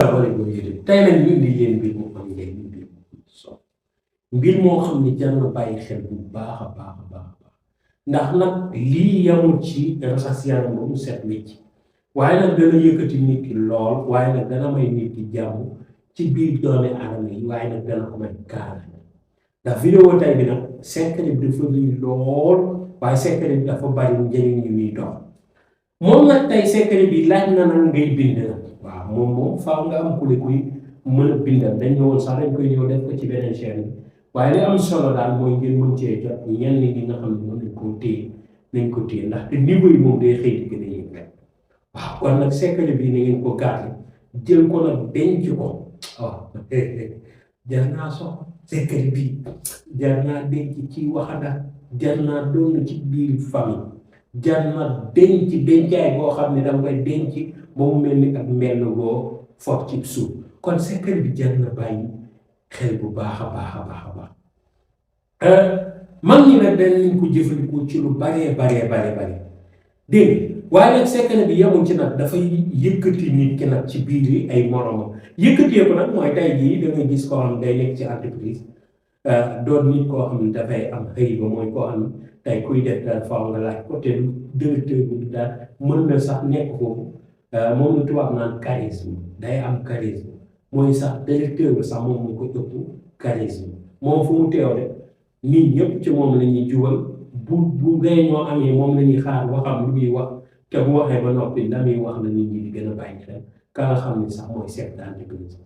asalaamaaleykum yéen tey nag ñu indi leen mbir mu am njëriñ mbir mu so mbir moo xam ne jar na bàyyi xel bu baax a baax a baax ndax nag lii yamul ci raxas yaram ba mu set wecc waaye nag dana yëkkati nit ki lool waaye nag dana may nit ki jàmm ci biir doomi aadama yi waaye nag dana ko may kaaraange ndax vidéo tey bi nag secret bi dafa lii lool waaye secret bi dafa bari njëriñ yu muy dox moom nag tey secret bi laaj na nag ngay bind nag waaw moom faaw nga am kuy mën a bindal dañ ñëwoon sax dañ koy ñëw def ko ci beneen chaîne bi waaye li am solo daal mooy ngeen mën cee jot ñenn ñi nga xam ne moom nañ ko téye ndaxte niveau yi moom day xëy di gën a yëg rek waaw kon nag secret bi na ngeen ko garder jël ko nag denc ko waaw jar naa soxla secret bi jar naa denc ci waxanda jar naa doon ci biir famille jar na denc dencaay boo xam ne danga koy denc ba mu mel ni ak mel boo foog ci suuf kon secret bi jar na bàyyi xel bu baax a baax a baax a baax mag ñi nag dañ nañ ko jëfandikoo ci lu baree dégg waaye nag secret bi yemul ci nag dafay yëkkati nit ki nag ci biir ay moromam yëkkatee ko nag mooy tey jii da ngay gis koo xam ne day nekk ci entreprise doon nit koo xam ne dafay am xëy ba mooy koo xam ne tey kuy def daal faaw nga laaj ko te directeur bi daal mën na sax nekk foofu moom la tubaab naan charisme day am charisme mooy sax directeur bi sax moom mu ko ëpp charisme moom fu mu teew rek nit ñëpp ci moom la ñuy jubal bu réunion amee moom la ñuy xaar waxam lu muy wax te bu waxee ba noppi la muy wax la nit ñi di gën a bàyyi xel ka nga xam ne sax mooy chef d'entreprise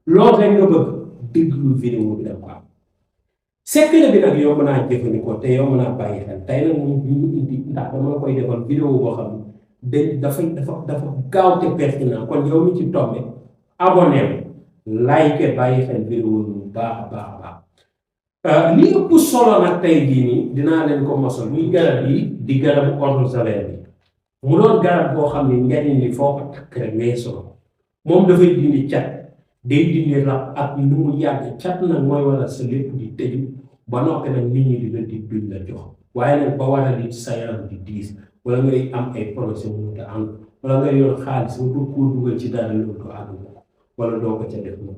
loolu rek nga bëgg déglu vidéo bi da ko am secret bi nag yomb naa jëfandikoo te yomb naa bàyyi xel tey nag moom ñu indi ndax dama la koy defal vidéo boo xam ne dafa gaaw te pertinent kon yow mi ci tombé abonné like bàyyi xel vidéo bu baax a baax a baax li ëpp solo nag tey jii nii dinaa leen ko mosal muy garab yi di garabu ordre solaire bi mu doon garab boo xam ne njariñ li foo ko takk rek ngay solo moom dafay dindi cat day dindi rab ak lu mu yàgg cat nag mooy wala sa lépp di tëju ba noppi nag nit ñi di la di duñ la jox waaye nag ba war a di sa yaram di diis wala ngay am ay projet mu te am wala ngay yor xaalis nga bëgg koo dugal ci dara loolu doo àgg wala doo ko ca def moom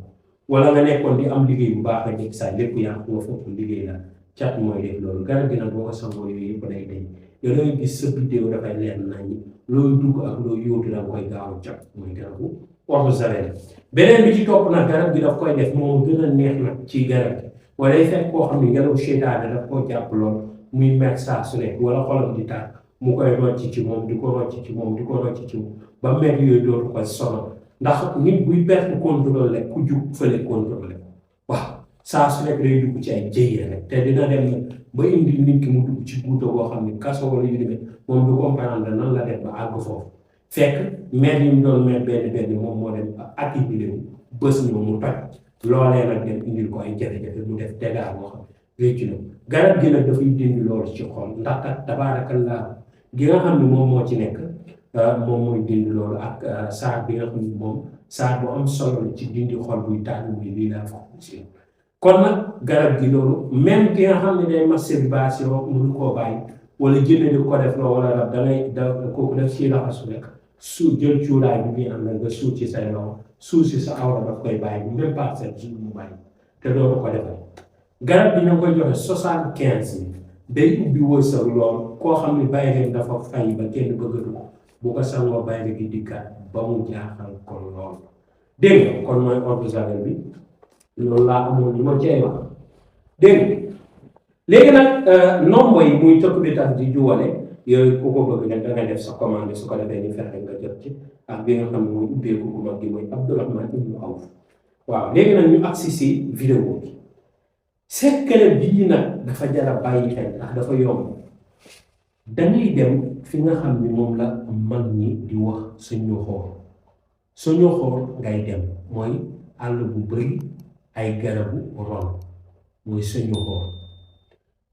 wala nga nekkoon di am liggéey bu baax a nekk saa lépp yàqu nga foofu liggéey la cat mooy def loolu garab gi nag boo ko sangoo yooyu yëpp day dañ yow dangay gis sa vidéo dafay leer naññi looy dugg ak looy yóotu da nga koy gaaw a jot mooy garabu ordre solaire beneen bi ci topp nag garab gi daf koy def moom gën a neex nag ci garab gi wala day fekk koo xam ne ngelaw seytaane daf koo jàpp lool muy mer saa su nekk wala xolam di tàkk mu koy rocc ci moom di ko rocc ci moom di ko rocc ci moom ba mer yooyu dootu koy sonal ndax nit buy perte contrôle rek ku jug fële contrôle waaw saa su nekk day dugg ci ay jëye rek te dina dem nag ba indi nit ki mu dugg ci guuta boo xam ne kaso wala yu demee moom du comprendre nan la def ba àgg foofu fekk mer yi mu doon mer benn moom moo dem ba accumulé wu bës ñëw mu toj loolee nag dem indil ko ay jafe-jafe mu def dégâts boo xam réccu na garab gi nag dafay dindi loolu ci xol ndax kat tabaarakallaa gi nga xam ne moom moo ci nekk moom mooy dindi loolu ak saar bi nga xam ne moom saar bu am solo la ci dindi xol buy tàng muy lii laa fa si kon nag garab gi loolu même ki nga xam ne day masturbation mënu koo bàyyi wala jënd di ko def loo wala rab da kooku def ci laxasu rek su jël cuuraay bi muy am na nga suut ci say loxo suuf si sa awra daf koy bàyyi même pas 7 jours mu bàyyi te doo ko defal garab bi ñu koy joxe 75 day ubbi wërsëg lool koo xam ne bàyyi rek dafa fay ba kenn bëggatu ko bu ko sangoo bàyyi rek di dikkaat ba mu jaaxal ko lool dégg nga kon mooy ordre solaire bi loolu laa amoon li ma cay wax dégg nga léegi nag nombo yi muy tokk bi tax di juwale yooyu ku ko bëgg nag da ngay def sa commande su ko defee ni fexe nga jot ci ak bi nga xam ne mooy ubbeeku bu mag gi mooy Abdourahmane ibnu Awf waaw léegi nag ñu agsi si vidéo bi secret bii nag dafa jar a bàyyi xel ndax dafa yomb dangay dem fi nga xam ne moom la mag ñi di wax suñu xool ngay dem mooy àll bu bëri ay garabu ron mooy suñu xool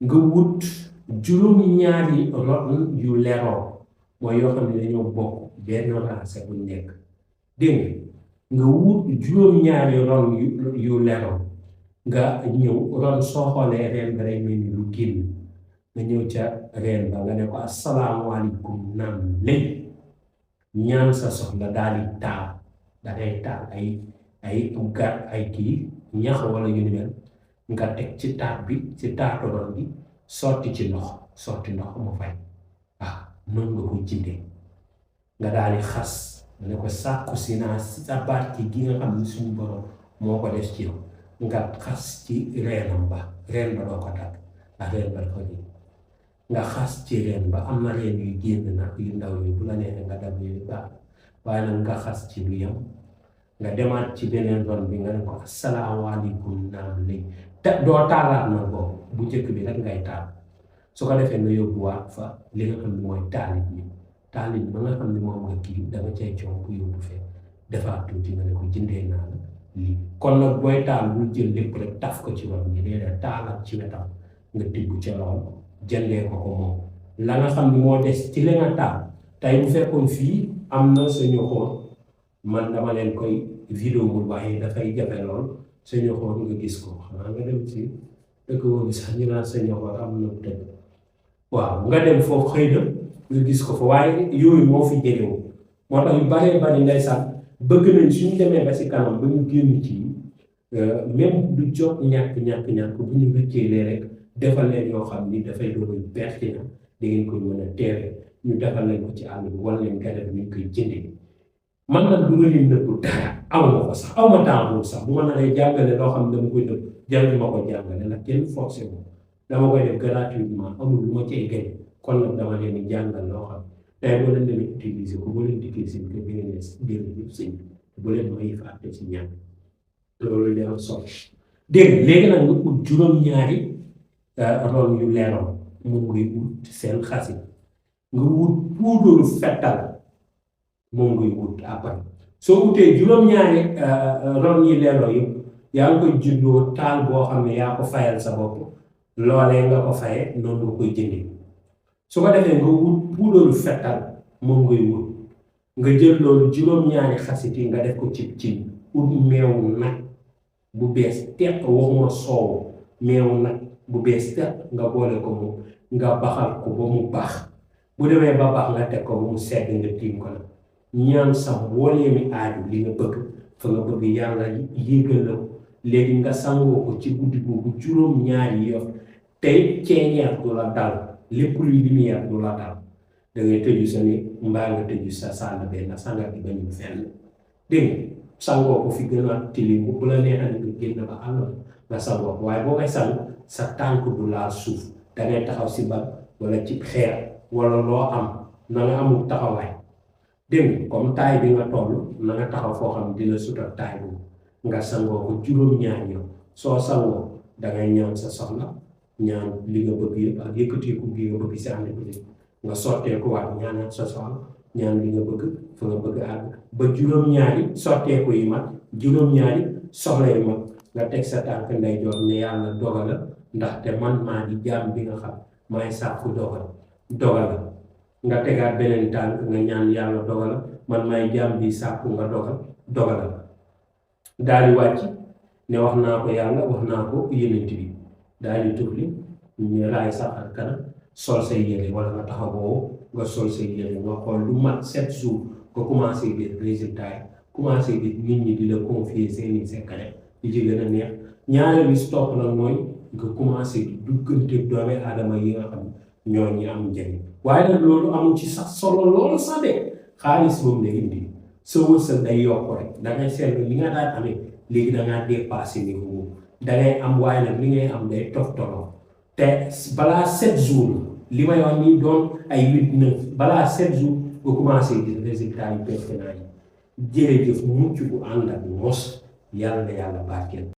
nga wut juróom-ñaari ron yu leroo mooy yoo xam ne dañoo bokk benn race bu nekk dégg nga wut juróom-ñaari ron yu leroo nga ñëw ron soo xoolee reen ba rek mel ni lu génn nga ñëw ca reen ba nga ne ko asalaamaaleykum naam léegi ñaan sa soxla daal di taal da ngay taal ay ay kii ñax wala yu ni mel nga teg ci taat bi ci taatu ron bi sotti ci ndox mu fay noonu nga koy jëndee nga daal di xas ne ko sàkku si naa sa barke gi nga xam ne suñu borom moo ko def ci yow nga xas ci reenam ba reen ba doo ko tàgg ndax reen ba dafa génn nga xas ci reen ba am na reen yu génn nag yu ndaw yi bu la neexee nga dab yooyu baax waaye nag nga xas ci lu yem nga demaat ci beneen ron bi nga ne ko asalaamaaleykum naam léegi te doo taalaat na boobu bu njëkk bi rek ngay taal su ko defee nga yóbbuwaat fa li nga xam ne mooy taalit ba nga xam ne moom nga kii danga cay coow bu yóbbu fee defaat tuuti nga ne ko jëndee naa la lii kon nag booy taal bul jël lépp rek taf ko ci ron bi déedéet taalat ci wetam nga tibb ca lool jëndee ko moom la nga xam ne moo des ci li nga taal tey bu fekkoon fii am na sa ñoxoor man dama leen koy vidéo mul waaye dafay jafe lool sa ñoxoor nga gis ko xanaa nga dem ci dëkk boobu sax ñu naan sa ñoxoor am na tëdd waaw nga dem foofu xëy na nga gis ko fa waaye yooyu moo fi jëlewu moo tax yu baree bari ndeysaan bëgg nañ suñu demee ba si kanam ba ñu génn ci même du jot ñàkk bu ñu rëcceelee rek defal leen yoo xam ni dafay doon pertinent da ngeen koy mën a teere ñu defal leen ko ci àll bi wala leen garab ñu koy jëndee man nag du ma leen nëbb dara aw ma ko sax aw ma temps boobu sax bu ma naree jàngale loo xam ne dama koy nëbb jàng ma ko jàngale nag kenn forcé ko dama koy def gratuitement amul lu ma cay gañ kon nag dama leen di jàngal loo xam tey boo leen demee utiliser ko boo leen dikkee seen kër bi ngeen ne jërëjëf sëñ bi bu leen may fàtte ci ñaan loolu li am solo dégg léegi nag nga ut juróom-ñaari ron yu leeroon moom ngay ut seen xasi nga wut puudaru fettal moom ngay wut après soo utee juróom-ñaari ron yi leeroo yëpp yaa ngi koy juddoo taal boo xam ne yaa ko fayal sa bopp loolee nga ko faye noonu nga koy jëndee su ko defee nga wut puudaru fettal moom ngay wut nga jël loolu juróom-ñaari xasit yi nga def ko ci ut meewu nag bu bees teq waxuma soow meewu nag bu bees teq nga boole ko moom nga baxal ko ba mu baax bu demee ba baax nga teg ko ba mu sedd nga tiim ko nag ñaan sa mbooleemi aaju li nga bëgg fa nga bëgg yàlla yéegal la ko léegi nga sangoo ko ci guddi boobu juróom-ñaari yoon tey ceeñeer du la dal lépp luy lumière du la dal da ngay tëju sa ni mbaa nga tëju sa sàll benn sangat bi bañu fenn dégg sangoo ko fi gën a tilim bu la neexee nga génn ba àll nga sangoo ko waaye boo koy sang sa tànk du laal suuf da ngay taxaw si bal wala ci xeer wala loo am na nga amul taxawaay dégg comme taay bi nga toll na nga taxaw foo xam dina sutal taay boobu nga sangoo ko juróom-ñaari yoon soo sangoo da ngay ñaan sa soxla ñaan li nga bëgg yëpp ak yëkkateeku gi nga bëgg si ànd bi nga sotteeku waat ñaanal sa soxla ñaan li nga bëgg fa nga bëgg àgg ba juróom-ñaari sotteeku yi mat juróom-ñaari soxla yi mat nga teg sa tànk ndeyjoor ne yàlla dogala ndaxte man maa di jaam bi nga xam maay sàkku dogala nga tegaat beneen tànk nga ñaan yàlla dogala man maay jaam bi sàkku nga dogala daal di wàcc ne wax naa ko yàlla wax naa ko yenent bi daal di tufli ñu raay sa xar kanam sol say yére wala nga taxawoo nga sol say yére nga xool lu mat 7 jours nga commencé gis résultat yi commencé gis nit ñi di la confier seeni secret di ci gën a neex ñaareel bi stop nag mooy nga commencé di duggante doomi aadama yi nga xam ñoo ñi am njëriñ waaye nag loolu amul ci sax solo loolu sax de xaalis moom lay indi sa wërsëg day yokk rek da ngay seetlu li nga daan amee léegi da ngaa dépassé niveau da ngay am waaye nag li ngay am day toftoloo te balaa 7 jours li may wax nii doon ay 8 9 balaa 7 jours nga commencé gis résultat yu pertinent yi jërëjëf mucc bu ànd ak mos yàlla na yàlla barkeel